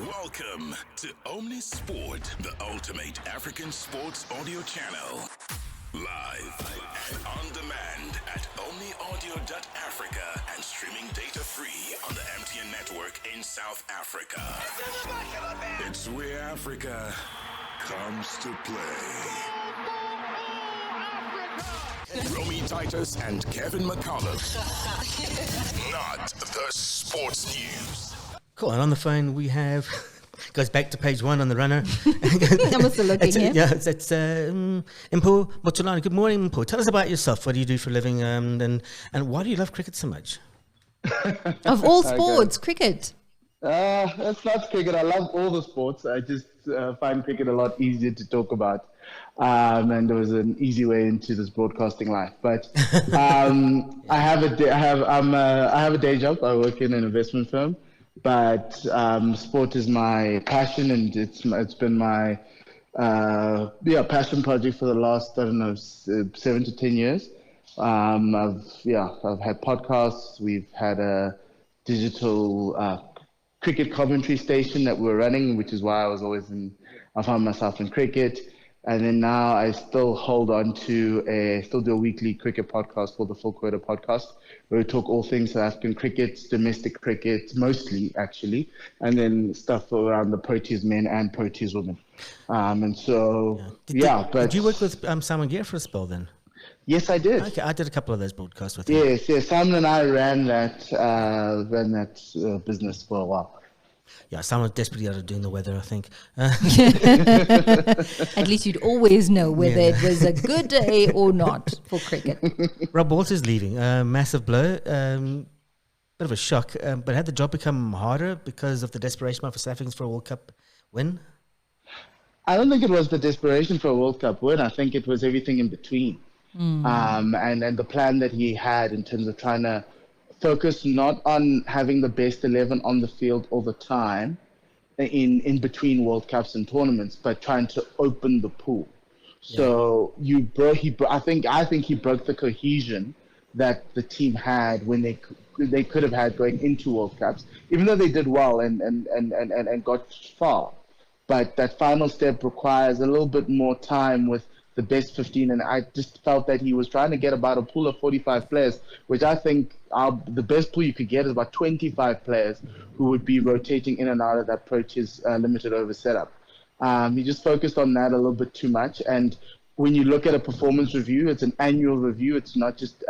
Welcome to Omnisport, the ultimate African sports audio channel. Live and on demand at omniaudio.africa and streaming data free on the MTN network in South Africa. It's where Africa comes to play. Romy Titus and Kevin McCallum. Not the sports news. Cool. And on the phone we have, goes back to page one on the runner. I'm still looking here. Yeah, it's Mpho Mutloane. Good morning, Mpho. Tell us about yourself. What do you do for a living? And why do you love cricket so much? Of all sports, cricket. It's not cricket. I love all the sports. I just find cricket a lot easier to talk about. And there was an easy way into this broadcasting life. But I have a day job. I work in an investment firm. But sport is my passion, and it's been my passion project for the last 7 to 10 years. I've had podcasts. We've had a digital cricket commentary station that we're running, which is why I found myself in cricket. And then now I still do a weekly cricket podcast called the Full Quota Podcast, where we talk all things South African cricket, domestic cricket, mostly actually, and then stuff around the Proteas men and Proteas women. Did you work with Simon Gear for a spell then? Yes, I did. Okay, I did a couple of those broadcasts with him. Yes. Simon and I ran that business for a while. Yeah, someone desperately out of doing the weather, I think. At least you'd always know whether it was a good day or not for cricket. Rob Walters leaving, massive blow, bit of a shock. But had the job become harder because of the desperation of South Africans for a World Cup win? I don't think it was the desperation for a World Cup win. I think it was everything in between. And the plan that he had in terms of trying to focus not on having the best 11 on the field all the time in between World Cups and tournaments, but trying to open the pool. So I think he broke the cohesion that the team had when they could have had going into World Cups, even though they did well and got far. But that final step requires a little bit more time with the best 15, and I just felt that he was trying to get about a pool of 45 players, which I think the best pool you could get is about 25 players who would be rotating in and out of that Proteas limited over setup. He just focused on that a little bit too much, and when you look at a performance review, it's an annual review. It's not just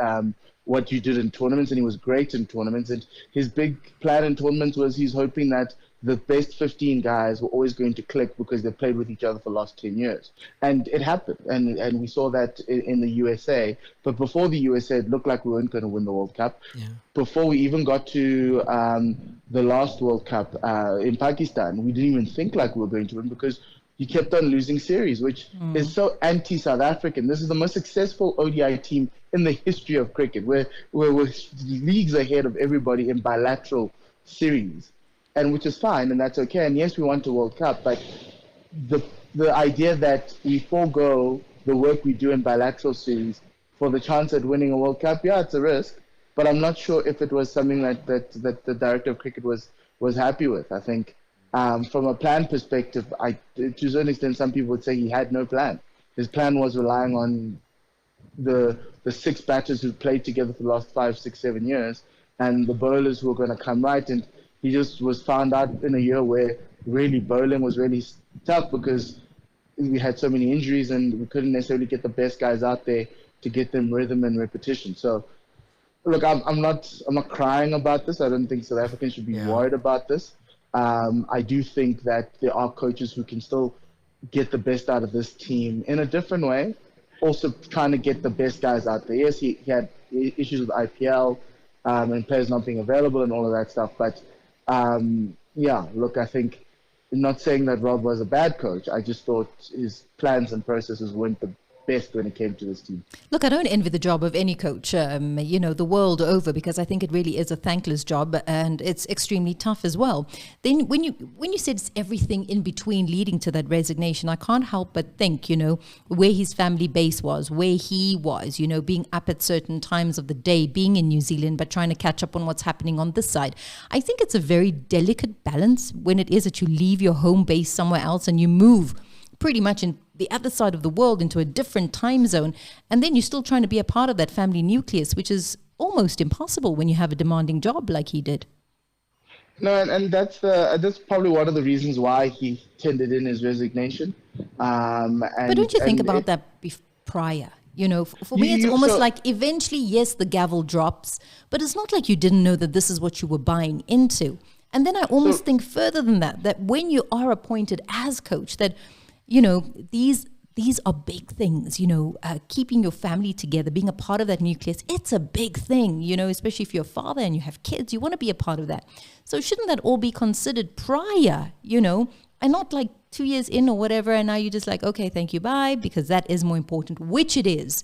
what you did in tournaments, and he was great in tournaments. And his big plan in tournaments was he's hoping that the best 15 guys were always going to click because they played with each other for the last 10 years. And it happened. And we saw that in the USA. But before the USA, it looked like we weren't going to win the World Cup. Yeah. Before we even got to the last World Cup in Pakistan, we didn't even think like we were going to win because you kept on losing series, which is so anti-South African. This is the most successful ODI team in the history of cricket. We're leagues ahead of everybody in bilateral series. And which is fine, and that's okay. And yes, we want a World Cup, but the idea that we forego the work we do in bilateral series for the chance at winning a World Cup, yeah, it's a risk. But I'm not sure if it was something that the director of cricket was happy with. I think from a plan perspective, to a certain extent, some people would say he had no plan. His plan was relying on the six batters who played together for the last 5, 6, 7 years, and the bowlers who were going to come right. And he just was found out in a year where really bowling was really tough because we had so many injuries and we couldn't necessarily get the best guys out there to get them rhythm and repetition. So, look, I'm not crying about this. I don't think South Africans should be worried about this. I do think that there are coaches who can still get the best out of this team in a different way, also trying to get the best guys out there. Yes, he had issues with IPL and players not being available and all of that stuff, but I think I'm not saying that Rob was a bad coach. I just thought his plans and processes weren't the best when it came to this team. Look, I don't envy the job of any coach, the world over, because I think it really is a thankless job and it's extremely tough as well. Then when you said it's everything in between leading to that resignation, I can't help but think, where his family base was, where he was, being up at certain times of the day, being in New Zealand, but trying to catch up on what's happening on this side. I think it's a very delicate balance when it is that you leave your home base somewhere else and you move pretty much in the other side of the world into a different time zone, and then you're still trying to be a part of that family nucleus, which is almost impossible when you have a demanding job like he did. No, and that's probably one of the reasons why he tendered in his resignation. But don't you think about that prior? For me, it's almost like eventually, yes, the gavel drops, but it's not like you didn't know that this is what you were buying into. And then I almost think further than that when you are appointed as coach, that these are big things, keeping your family together, being a part of that nucleus. It's a big thing, especially if you're a father and you have kids, you want to be a part of that. So shouldn't that all be considered prior, and not like 2 years in or whatever, and now you're just like, okay, thank you, bye, because that is more important, which it is.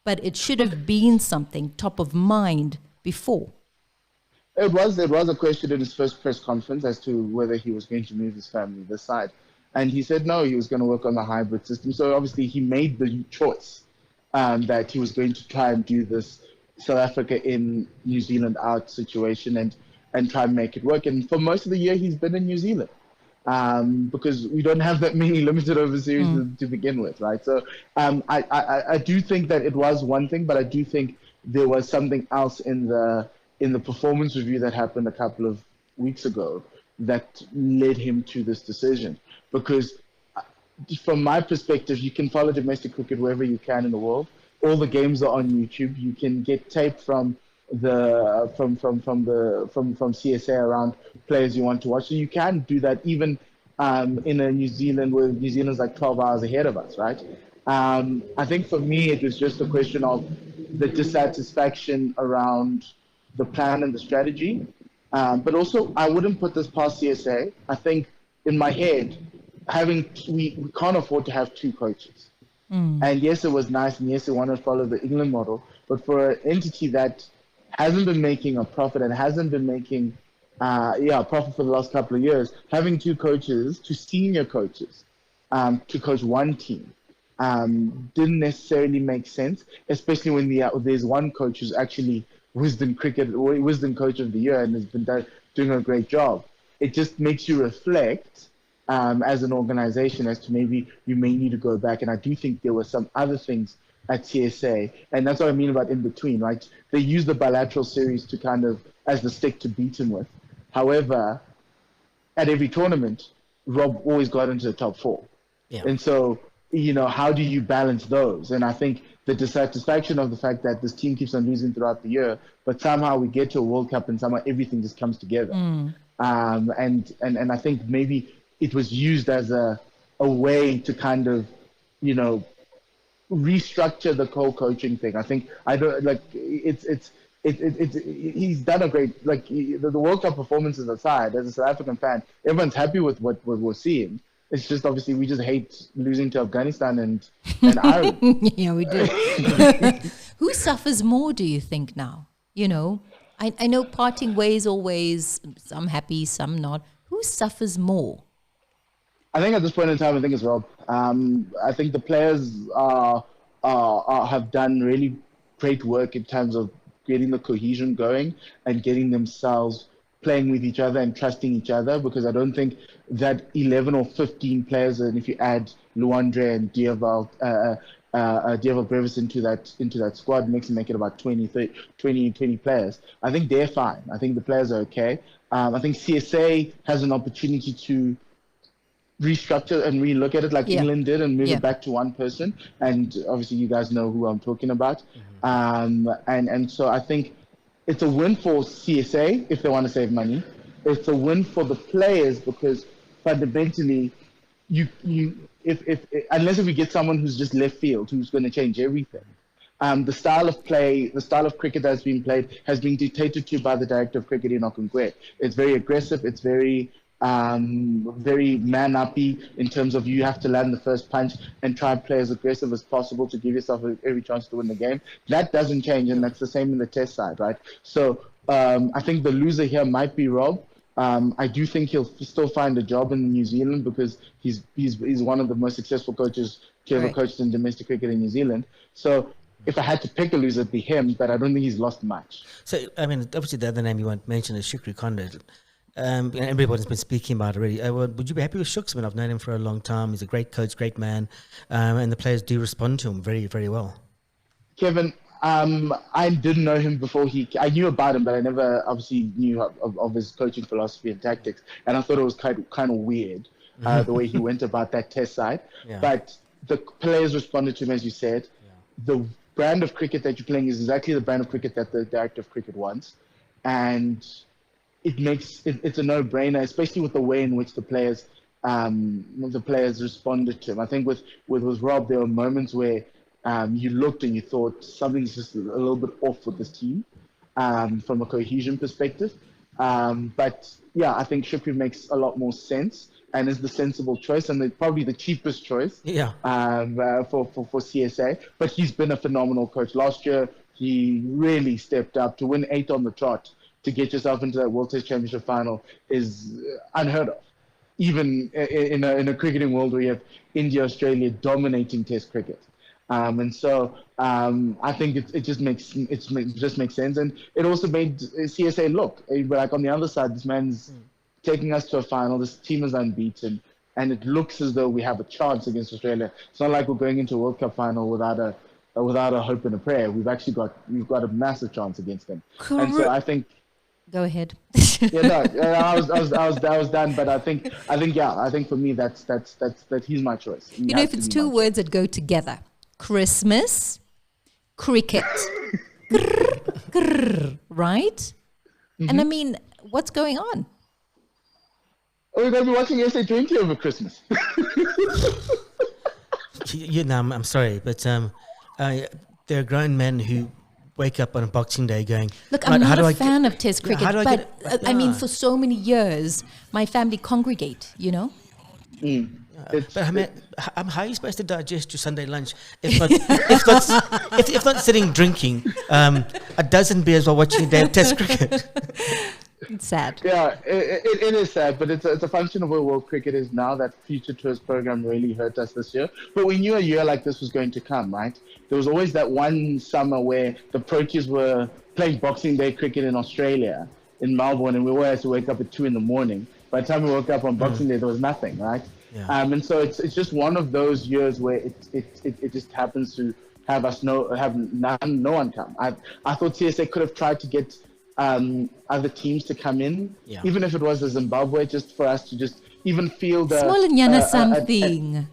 But it should have been something top of mind before. It was a question in his first press conference as to whether he was going to move his family this side. And he said no, he was going to work on the hybrid system. So obviously he made the choice that he was going to try and do this South Africa in, New Zealand out situation and try and make it work. And for most of the year, he's been in New Zealand because we don't have that many limited over series to begin with, right? So I do think that it was one thing, but I do think there was something else in the performance review that happened a couple of weeks ago that led him to this decision. Because from my perspective, you can follow domestic cricket wherever you can in the world. All the games are on YouTube. You can get tape from CSA around players you want to watch. So you can do that even in a New Zealand where New Zealand's like 12 hours ahead of us, right? I think for me, it was just a question of the dissatisfaction around the plan and the strategy. But also, I wouldn't put this past CSA. I think in my head, we can't afford to have two coaches. And yes, it was nice, and yes, we want to follow the England model. But for an entity that hasn't been making a profit and hasn't been making a profit for the last couple of years, having two coaches, two senior coaches, to coach one team didn't necessarily make sense, especially when there's one coach who's actually Wisden Coach of the Year and has been doing a great job. It just makes you reflect as an organization as to maybe you may need to go back. And I do think there were some other things at CSA, and that's what I mean about in between, right? They use the bilateral series to kind of as the stick to beat him with. However, at every tournament, Rob always got into the top four. Yeah. And so, how do you balance those? And I think the dissatisfaction of the fact that this team keeps on losing throughout the year, but somehow we get to a World Cup and somehow everything just comes together. And I think maybe it was used as a way to kind of, restructure the co-coaching thing. I think he's done a great, the World Cup performances aside, as a South African fan, everyone's happy with what we're seeing. It's just obviously we just hate losing to Afghanistan and Ireland. Yeah, we do. Who suffers more, do you think, now? I know parting ways always, some happy, some not. Who suffers more? I think at this point in time, I think it's Rob. I think the players have done really great work in terms of getting the cohesion going and getting themselves playing with each other and trusting each other, because I don't think that 11 or 15 players, and if you add Luandre and Dieval Brevis into that squad, make it about 20 players. I think they're fine. I think the players are okay. I think CSA has an opportunity to restructure and relook at it like England did and move it back to one person. And obviously you guys know who I'm talking about. And so I think it's a win for CSA if they want to save money. It's a win for the players because fundamentally unless we get someone who's just left field, who's going to change everything. The style of play, the style of cricket that's being played has been dictated to by the director of cricket, Enoch Nkwe. It's very aggressive. It's very very man-uppy in terms of you have to land the first punch and try and play as aggressive as possible to give yourself every chance to win the game. That doesn't change, and that's the same in the test side, right? So I think the loser here might be Rob. I do think he'll still find a job in New Zealand because he's one of the most successful coaches to ever coached in domestic cricket in New Zealand. So if I had to pick a loser, it'd be him, but I don't think he's lost much. So, I mean, obviously the other name you want to mention is Shukri Conde. Everybody's been speaking about it already. Would you be happy with Shooks? I mean, I've known him for a long time. He's a great coach, great man, and the players do respond to him very, very well. Kevin, I didn't know him before I knew about him, but I never obviously knew of his coaching philosophy and tactics. And I thought it was kind of weird the way he went about that test side. Yeah. But the players responded to him, as you said. Yeah. The brand of cricket that you're playing is exactly the brand of cricket that the director of cricket wants. And it's a no-brainer, especially with the way in which the players responded to him. I think with Rob, there were moments where you looked and you thought something's just a little bit off with this team from a cohesion perspective. But yeah, I think Shukri makes a lot more sense and is the sensible choice and probably the cheapest choice for CSA. But he's been a phenomenal coach. Last year, he really stepped up to win 8 on the trot. To get yourself into that World Test Championship final is unheard of. Even in a cricketing world where you have India, Australia dominating Test cricket. And so I think it just makes sense, and it also made CSA look like on the other side. This man's taking us to a final. This team is unbeaten, and it looks as though we have a chance against Australia. It's not like we're going into a World Cup final without a hope and a prayer. We've got a massive chance against them. And so I think. Go ahead. I was done, but I think for me that's he's my choice. If it's 2 words that go together. Christmas, cricket, grrr, grrr, right? Mm-hmm. And I mean, what's going on? Oh, we're going to be watching SA20 over Christmas. I'm sorry, but there are grown men who wake up on a Boxing Day going, look, I'm not a fan of Test cricket, but I mean, for so many years, my family congregate, But I mean, how are you supposed to digest your Sunday lunch if not sitting drinking a dozen beers while watching a day of Test cricket? It's sad. Yeah, it is sad, but it's a function of where world cricket is now. That Future Tours program really hurt us this year. But we knew a year like this was going to come, right? There was always that one summer where the Proteas were playing Boxing Day cricket in Australia, in Melbourne, and we all had to wake up at 2 a.m. By the time we woke up on Boxing Day, there was nothing, right? Yeah. And so it's just one of those years where it just happens to have no one come. I thought CSA could have tried to get other teams to come in, even if it was a Zimbabwe, just for us to just even feel the something.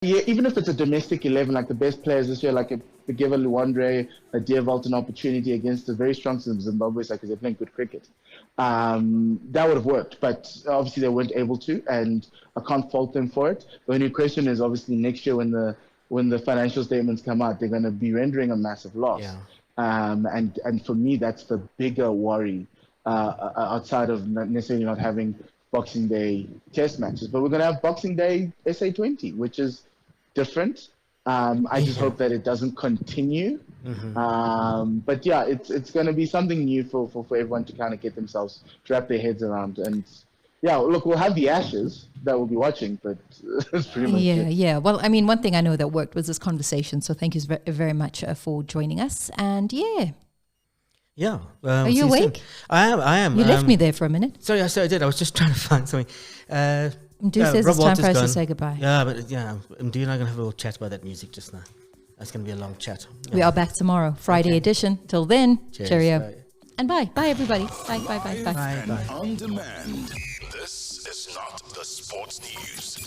Even if it's a domestic 11, like the best players this year, like a Giva Luandre, a Deervalt, an opportunity against a very strong Zimbabwe side because they're playing good cricket. That would have worked, but obviously they weren't able to, and I can't fault them for it. The only question is obviously next year when the financial statements come out, they're going to be rendering a massive loss. Yeah. And for me, that's the bigger worry outside of not necessarily not having Boxing Day Test matches. But we're going to have Boxing Day SA20, which is different. I just hope that it doesn't continue. Mm-hmm. But yeah, it's going to be something new for everyone to kind of get themselves, to wrap their heads around. And yeah, look, we'll have the Ashes that we'll be watching, but that's pretty much it. Yeah. Well, I mean, one thing I know that worked was this conversation. So thank you very much for joining us. And yeah. Are you awake? I am. You left me there for a minute. Sorry, I did. I was just trying to find something. Mdu says it's time for us to say goodbye. Yeah, but Mdu and I are going to have a little chat about that music just now. That's going to be a long chat. Yeah. We are back tomorrow, Friday edition. Till then, cheers, cheerio. bye. And bye. Bye, everybody. Bye. Bye. On demand. This is not the sports news.